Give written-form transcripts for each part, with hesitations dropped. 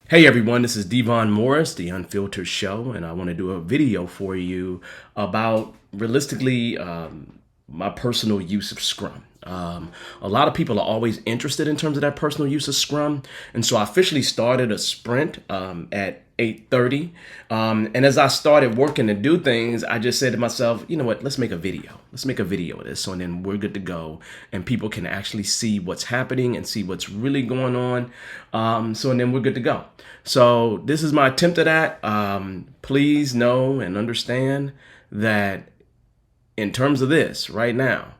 Hey everyone, this is Devon Morris, the Unfiltered Show, and I want to do a video for you about realistically my personal use of Scrum. A lot of people are always interested in terms of that personal use of Scrum, and so I officially started a sprint at 8:30. And as I started working to do things, I just said to myself, you know what, let's make a video. Let's make a video of this, so then we're good to go, and people can actually see what's happening and see what's really going on. And then we're good to go. So this is my attempt at that. Please know and understand that in terms of this right now,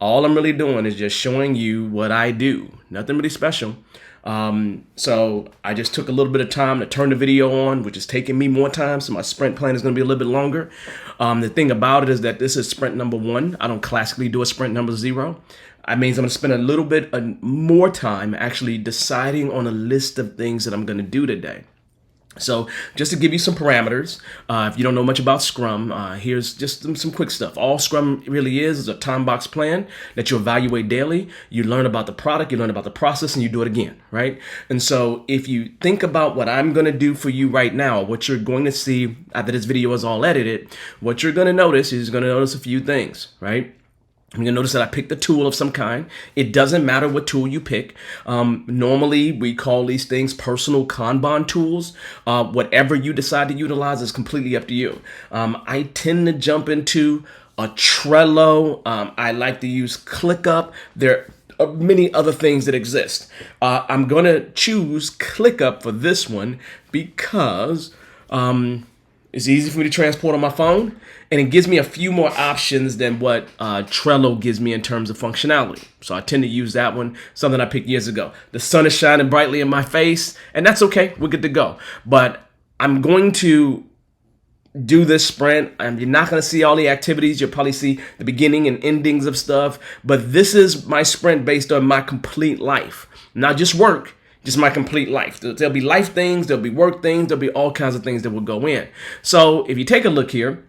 all I'm really doing is just showing you what I do. Nothing really special. So I just took a little bit of time to turn the video on, which is taking me more time. So my sprint plan is going to be a little bit longer. The thing about it is that this is sprint number 1. I don't classically do a sprint number 0. That means I'm going to spend a little bit more time actually deciding on a list of things that I'm going to do today. So just to give you some parameters, if you don't know much about Scrum, here's just some quick stuff. All Scrum really is a time box plan that you evaluate daily. You learn about the product, you learn about the process, and you do it again, right? And so if you think about what I'm going to do for you right now, what you're going to see after this video is all edited, what you're going to notice is a few things, right? You're gonna notice that I picked a tool of some kind. It doesn't matter what tool you pick. Normally, we call these things personal Kanban tools. Whatever you decide to utilize is completely up to you. I tend to jump into a Trello. I like to use ClickUp. There are many other things that exist. I'm gonna choose ClickUp for this one because it's easy for me to transport on my phone, and it gives me a few more options than what Trello gives me in terms of functionality. So I tend to use that one, something I picked years ago. The sun is shining brightly in my face, and that's okay. We're good to go. But I'm going to do this sprint, and you're not going to see all the activities. You'll probably see the beginning and endings of stuff. But this is my sprint based on my complete life, not just work. Just my complete life. There'll be life things, there'll be work things, there'll be all kinds of things that will go in. So if you take a look here,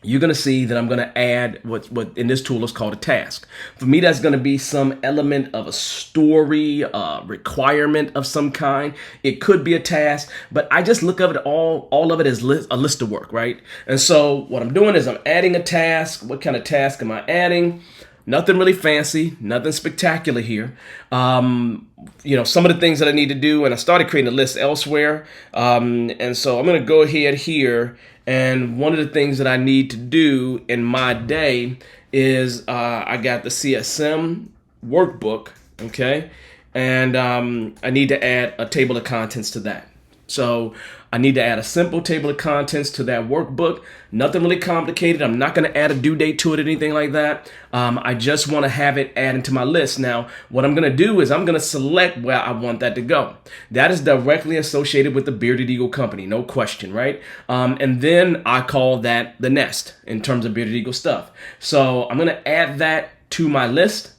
you're going to see that I'm going to add what in this tool is called a task. For me, that's going to be some element of a story, requirement of some kind. It could be a task, but I just look at it all of it as a list of work, right? And so what I'm doing is I'm adding a task. What kind of task am I adding? Nothing really fancy, nothing spectacular here. Some of the things that I need to do, and I started creating a list elsewhere. And so I'm going to go ahead here. And one of the things that I need to do in my day is I got the CSM workbook, okay? And I need to add a table of contents to that. So I need to add a simple table of contents to that workbook. Nothing really complicated. I'm not going to add a due date to it or anything like that. I just want to have it added to my list. Now, what I'm going to do is I'm going to select where I want that to go. That is directly associated with the Bearded Eagle Company, no question, right? And then I call that the nest in terms of Bearded Eagle stuff. So I'm going to add that to my list.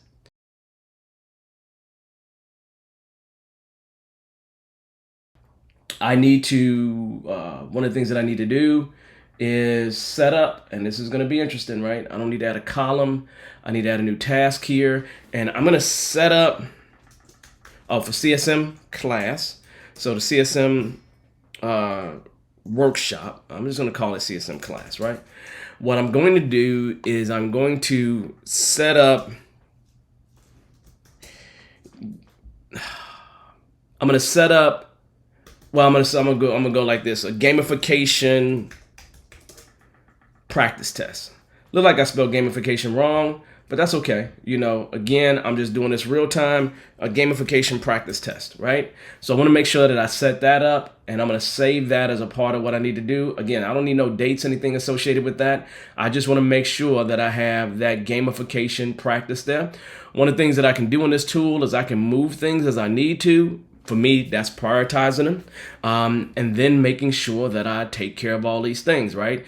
One of the things that I need to do is set up, and this is going to be interesting, right? I don't need to add a column. I need to add a new task here, and I'm going to set up, for CSM class. So the CSM workshop, I'm just going to call it CSM class, right? What I'm going to do is I'm going to set up, I'm going to go like this: a gamification practice test. Look like I spelled gamification wrong, but that's okay. Again, I'm just doing this real time, a gamification practice test, right? So I want to make sure that I set that up, and I'm going to save that as a part of what I need to do. Again, I don't need no dates, anything associated with that. I just want to make sure that I have that gamification practice there. One of the things that I can do in this tool is I can move things as I need to. For me, that's prioritizing them, and then making sure that I take care of all these things, right?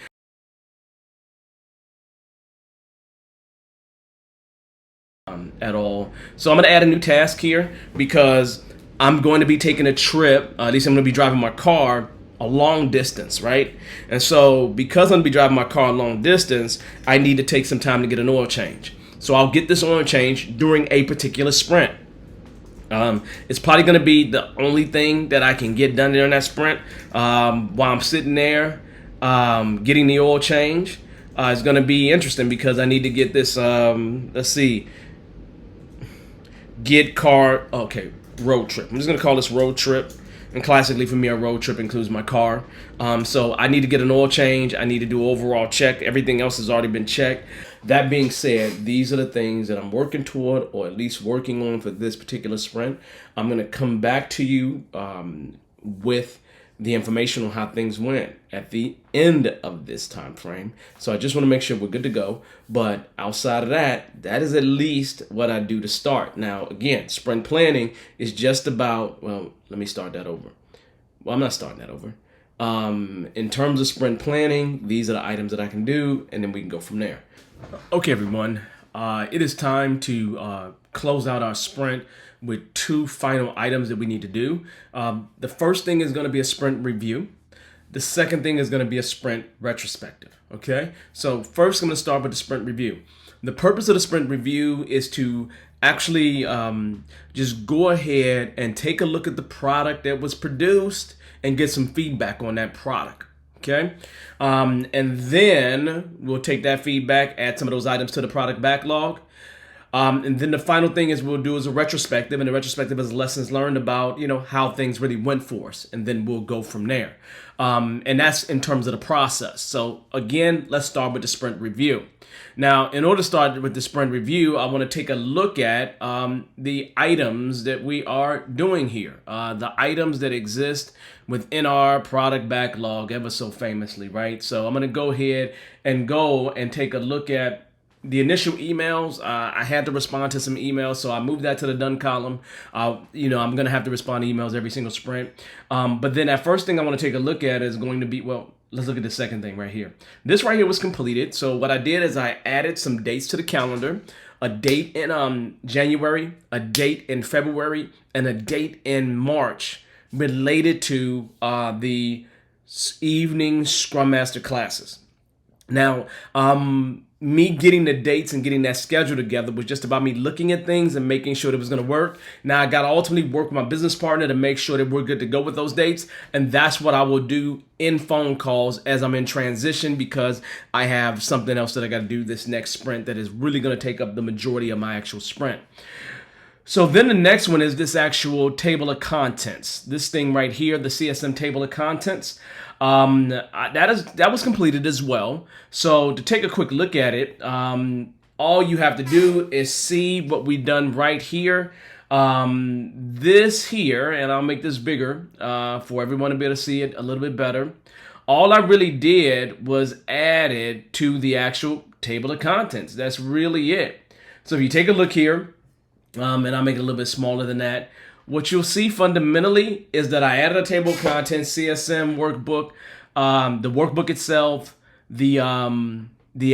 At all. So I'm going to add a new task here because I'm going to be taking a trip, at least I'm going to be driving my car a long distance, right? And so because I'm going to be driving my car a long distance, I need to take some time to get an oil change. So I'll get this oil change during a particular sprint. It's probably going to be the only thing that I can get done during that sprint while I'm sitting there getting the oil change. It's going to be interesting because I need to get this, let's see, get car, okay, road trip. I'm just going to call this road trip. And classically for me, a road trip includes my car. So I need to get an oil change. I need to do overall check. Everything else has already been checked. That being said, these are the things that I'm working toward, or at least working on for this particular sprint. I'm going to come back to you with the information on how things went at the end of this time frame. So I just want to make sure we're good to go. But outside of that, that is at least what I do to start. Now, again, sprint planning is just about, well, let me start that over. Well, I'm not starting that over. In terms of sprint planning, these are the items that I can do, and then we can go from there. Okay, everyone. It is time to close out our sprint with two final items that we need to do. The first thing is going to be a sprint review. The second thing is going to be a sprint retrospective. Okay, so first I'm going to start with the sprint review. The purpose of the sprint review is to actually just go ahead and take a look at the product that was produced and get some feedback on that product. Okay, and then we'll take that feedback, add some of those items to the product backlog. And then the final thing is we'll do is a retrospective, and the retrospective is lessons learned about, how things really went for us, and then we'll go from there. And that's in terms of the process. So again, let's start with the sprint review. Now, in order to start with the sprint review, I want to take a look at the items that we are doing here, the items that exist within our product backlog ever so famously, right? So I'm going to go ahead and take a look at the initial emails. I had to respond to some emails, so I moved that to the done column. I'm going to have to respond to emails every single sprint. But then that first thing I want to take a look at is going to be, well, let's look at the second thing right here. This right here was completed. So what I did is I added some dates to the calendar, a date in January, a date in February, and a date in March related to the evening Scrum Master classes. Now, me getting the dates and getting that schedule together was just about me looking at things and making sure that it was going to work. Now, I got to ultimately work with my business partner to make sure that we're good to go with those dates. And that's what I will do in phone calls as I'm in transition, because I have something else that I got to do this next sprint that is really going to take up the majority of my actual sprint. So then the next one is this actual table of contents. This thing right here, the CSM table of contents. That was completed as well. So to take a quick look at it, all you have to do is see what we've done right here. This here, and I'll make this bigger for everyone to be able to see it a little bit better. All I really did was add it to the actual table of contents. That's really it. So if you take a look here, and I'll make it a little bit smaller than that, what you'll see fundamentally is that I added a table of contents, CSM workbook, the workbook itself, the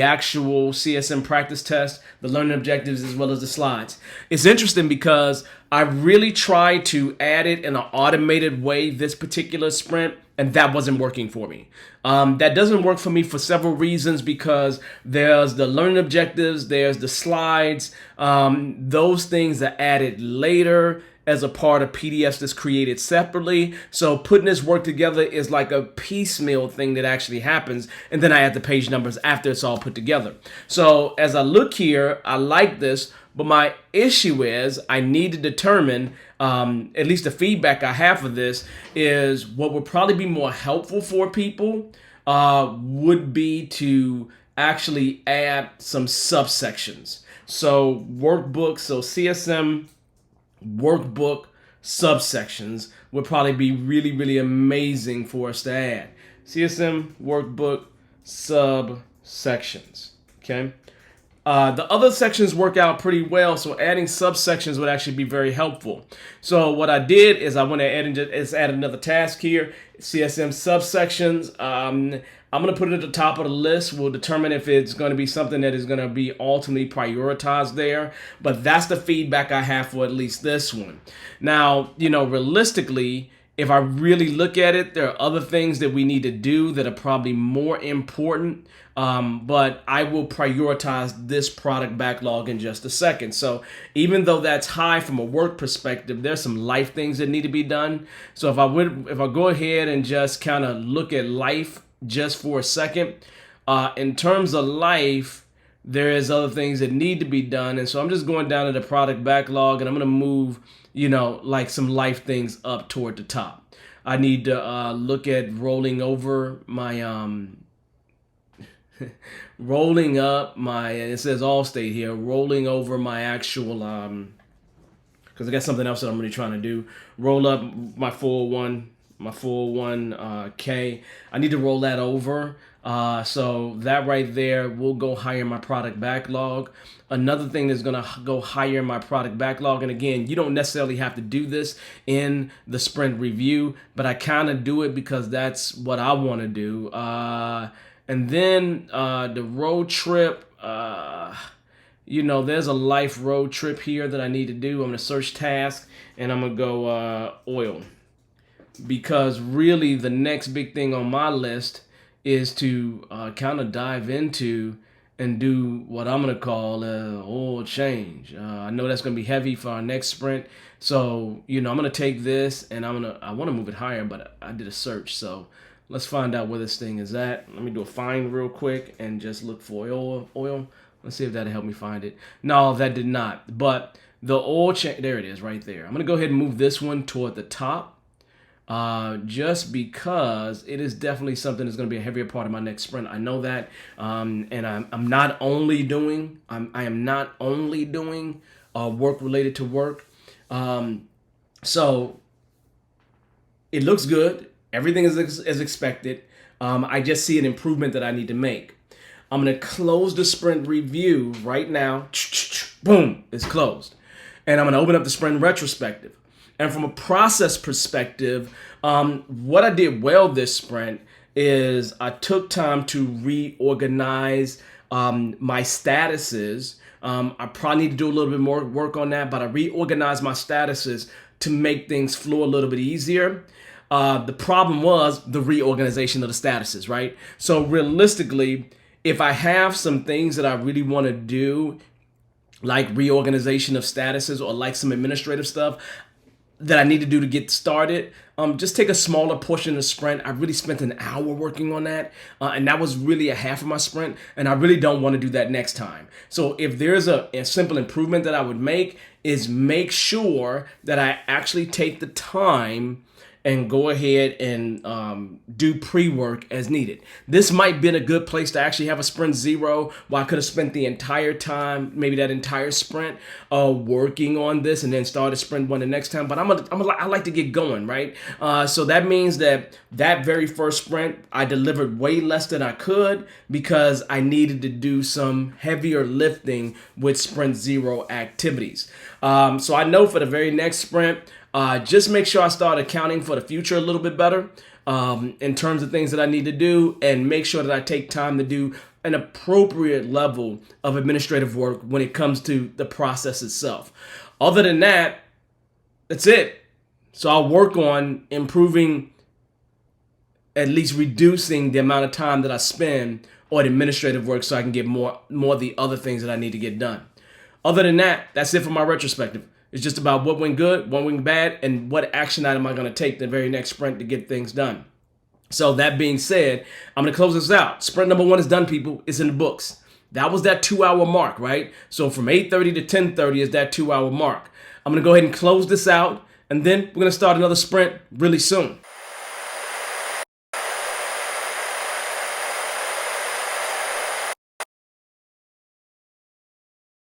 actual CSM practice test, the learning objectives, as well as the slides. It's interesting because I really tried to add it in an automated way this particular sprint, and that wasn't working for me. That doesn't work for me for several reasons, because there's the learning objectives, there's the slides, those things are added later as a part of PDFs that's created separately. So putting this work together is like a piecemeal thing that actually happens, and then I add the page numbers after it's all put together. So as I look here, I like this, but my issue is I need to determine, at least the feedback I have for this is what would probably be more helpful for people would be to actually add some subsections. So workbooks, so CSM workbook subsections would probably be really, really amazing for us to add. CSM workbook subsections. Okay. The other sections work out pretty well, so adding subsections would actually be very helpful. So what I did is I went ahead and just add another task here, CSM subsections. I'm going to put it at the top of the list. We'll determine if it's going to be something that is going to be ultimately prioritized there. But that's the feedback I have for at least this one. Now, realistically, if I really look at it, there are other things that we need to do that are probably more important. But I will prioritize this product backlog in just a second. So even though that's high from a work perspective, there's some life things that need to be done. So if I go ahead and just kind of look at life just for a second, in terms of life, there is other things that need to be done. And so I'm just going down to the product backlog, and I'm going to move, like some life things up toward the top. I need to look at rolling over my rolling up my, it says Allstate here, rolling over my actual, because I got something else that I'm really trying to do. Roll up my 401k. I need to roll that over. So that right there will go higher in my product backlog. Another thing that's going to go higher in my product backlog, and again, you don't necessarily have to do this in the sprint review, but I kind of do it because that's what I want to do. And then the road trip, there's a life road trip here that I need to do. I'm going to search task, and I'm going to go oil. Because really the next big thing on my list is to kind of dive into and do what I'm going to call oil change. I know that's going to be heavy for our next sprint. So, I'm going to take this and I want to move it higher, but I did a search. So let's find out where this thing is at. Let me do a find real quick and just look for oil. Let's see if that'll help me find it. No, that did not. But the oil change, there it is right there. I'm going to go ahead and move this one toward the top. Just because it is definitely something that's going to be a heavier part of my next sprint. I know that, and I am not only doing work related to work. So it looks good. Everything is as expected. I just see an improvement that I need to make. I'm going to close the sprint review right now. Boom, it's closed. And I'm going to open up the sprint retrospective. And from a process perspective, what I did well this sprint is I took time to reorganize my statuses. I probably need to do a little bit more work on that, but I reorganized my statuses to make things flow a little bit easier. The problem was the reorganization of the statuses, right? So realistically, if I have some things that I really want to do, like reorganization of statuses or like some administrative stuff that I need to do to get started, just take a smaller portion of the sprint. I really spent an hour working on that, and that was really a half of my sprint, and I really don't want to do that next time. So if there's a simple improvement that I would make is make sure that I actually take the time and go ahead and do pre-work as needed. This might be a good place to actually have a sprint 0 where I could have spent the entire time, maybe that entire sprint, working on this and then started sprint 1 the next time. But I like to get going, right? So that means that very first sprint, I delivered way less than I could because I needed to do some heavier lifting with sprint 0 activities. So I know for the very next sprint, just make sure I start accounting for the future a little bit better in terms of things that I need to do, and make sure that I take time to do an appropriate level of administrative work when it comes to the process itself. Other than that, that's it. So I'll work on improving, at least reducing the amount of time that I spend on administrative work so I can get more of the other things that I need to get done. Other than that, that's it for my retrospective. It's just about what went good, what went bad, and what action item am I going to take the very next sprint to get things done. So that being said, I'm going to close this out. Sprint number 1 is done, people. It's in the books. That was that 2-hour mark, right? So from 8:30 to 10:30 is that 2-hour mark. I'm going to go ahead and close this out, and then we're going to start another sprint really soon.